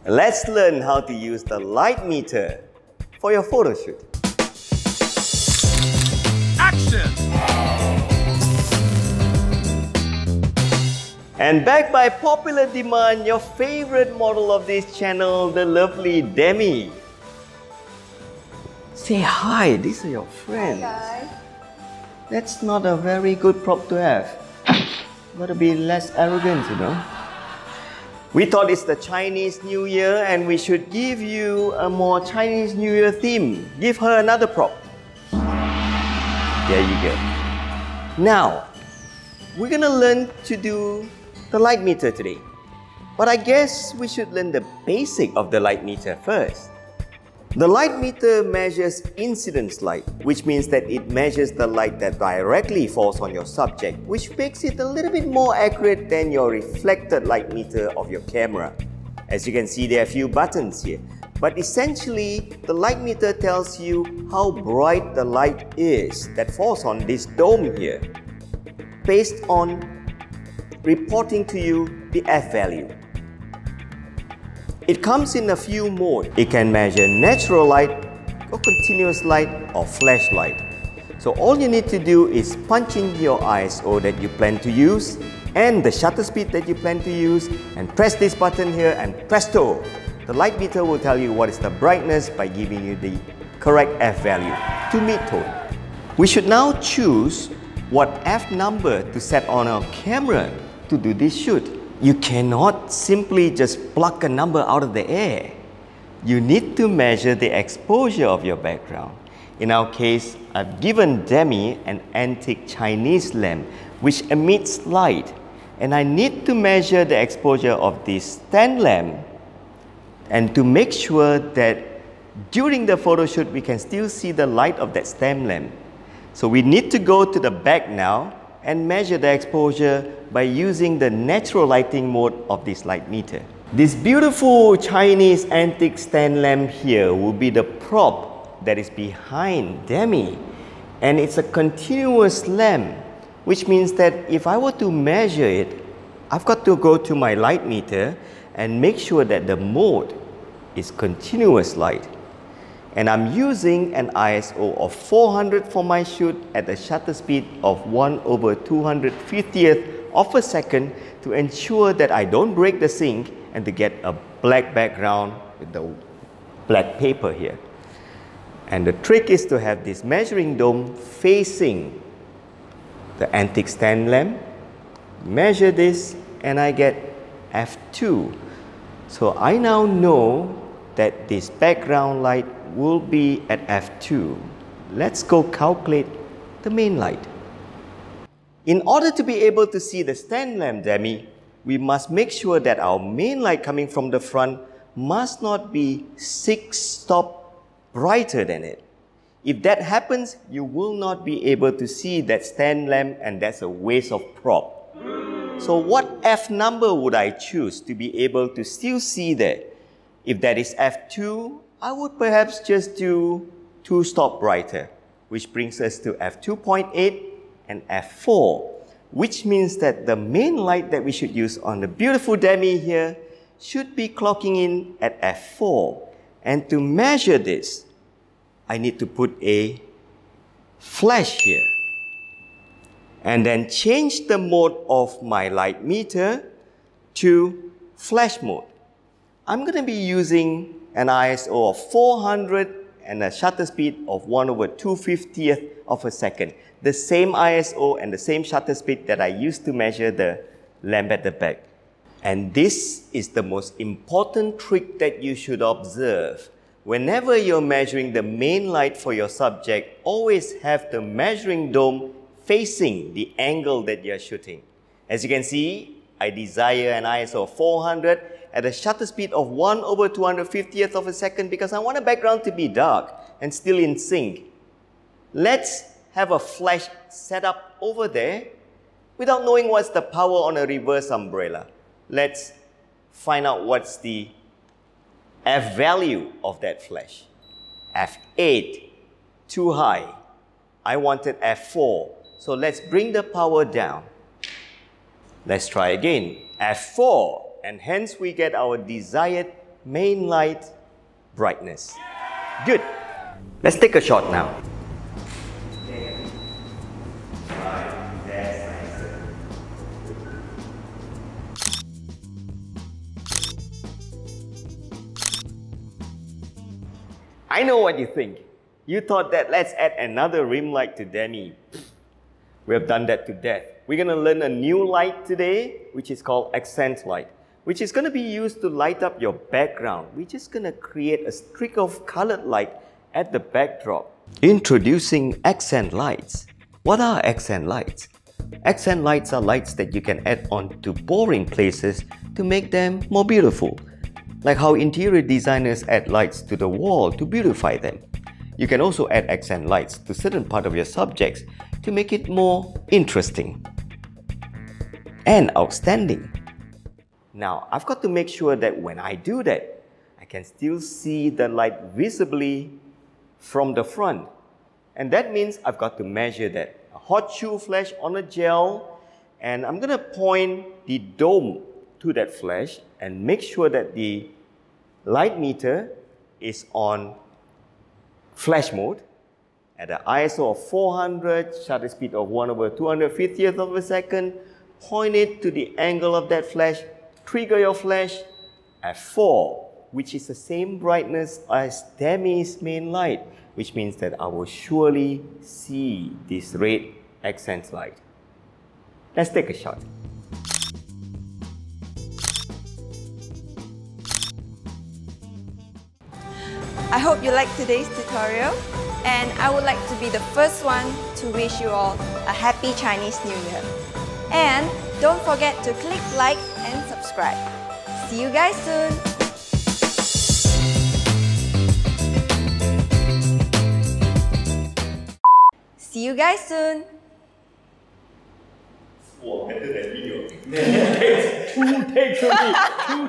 Let's learn how to use the light meter for your photo shoot. Action! And back by popular demand, your favorite model of this channel, the lovely Demi. Say hi, these are your friends. Hi guys. That's not a very good prop to have. Gotta be less arrogant, you know. We thought it's the Chinese New Year and we should give you a more Chinese New Year theme. Give her another prop. There you go. Now, we're gonna learn to do the light meter today. But I guess we should learn the basic of the light meter first. The light meter measures incidence light, which means that it measures the light that directly falls on your subject, which makes it a little bit more accurate than your reflected light meter of your camera. As you can see, there are a few buttons here. But essentially, the light meter tells you how bright the light is that falls on this dome here, based on reporting to you the F value. It comes in a few modes. It can measure natural light or continuous light or flashlight. So all you need to do is punch in your ISO that you plan to use and the shutter speed that you plan to use and press this button here and presto! The light meter will tell you what is the brightness by giving you the correct F value to mid-tone. We should now choose what F number to set on our camera to do this shoot. You cannot simply just pluck a number out of the air. You need to measure the exposure of your background. In our case, I've given Demi an antique Chinese lamp which emits light, and I need to measure the exposure of this stand lamp and to make sure that during the photo shoot we can still see the light of that stand lamp. So we need to go to the back now and measure the exposure by using the natural lighting mode of this light meter. This beautiful Chinese antique stand lamp here will be the prop that is behind Demi. And it's a continuous lamp, which means that if I were to measure it, I've got to go to my light meter and make sure that the mode is continuous light. And I'm using an ISO of 400 for my shoot at a shutter speed of 1/250th of a second to ensure that I don't break the sync and to get a black background with the black paper here. And the trick is to have this measuring dome facing the antique stand lamp. Measure this and I get f2. So I now know that this background light will be at f2. Let's go calculate the main light. In order to be able to see the stand lamp, Demi, we must make sure that our main light coming from the front must not be 6 stops brighter than it. If that happens, you will not be able to see that stand lamp and that's a waste of prop. So what F number would I choose to be able to still see that? If that is f2, I would perhaps just do 2 stops brighter, which brings us to f2.8 and f4, which means that the main light that we should use on the beautiful Demi here should be clocking in at f4. And to measure this, I need to put a flash here and then change the mode of my light meter to flash mode. I'm going to be using an ISO of 400 and a shutter speed of 1/250th of a second. The same ISO and the same shutter speed that I used to measure the lamp at the back. And this is the most important trick that you should observe. Whenever you're measuring the main light for your subject, always have the measuring dome facing the angle that you're shooting. As you can see, I desire an ISO of 400 at a shutter speed of 1/250th of a second because I want a background to be dark and still in sync. Let's have a flash set up over there without knowing what's the power on a reverse umbrella. Let's find out what's the F value of that flash. F8, too high. I wanted F4, so let's bring the power down. Let's try again. F4, and hence we get our desired main light brightness. Good. Let's take a shot now. I know what you think. You thought that let's add another rim light to Demi. We have done that to death. We're going to learn a new light today, which is called accent light, which is going to be used to light up your background. We're just going to create a streak of colored light at the backdrop. Introducing accent lights. What are accent lights? Accent lights are lights that you can add on to boring places to make them more beautiful. Like how interior designers add lights to the wall to beautify them. You can also add accent lights to certain part of your subjects to make it more interesting and outstanding. Now, I've got to make sure that when I do that, I can still see the light visibly from the front. And that means I've got to measure that. A hot shoe flash on a gel, and I'm going to point the dome to that flash and make sure that the light meter is on flash mode at an ISO of 400, shutter speed of 1/250th of a second. Point it to the angle of that flash, trigger your flash at 4, which is the same brightness as Demi's main light, which means that I will surely see this red accent light. Let's take a shot. I hope you liked today's tutorial, and I would like to be the first one to wish you all a happy Chinese New Year. And don't forget to click like and subscribe. See you guys soon! See you guys soon! Wow, better than video. 2 takes only. 2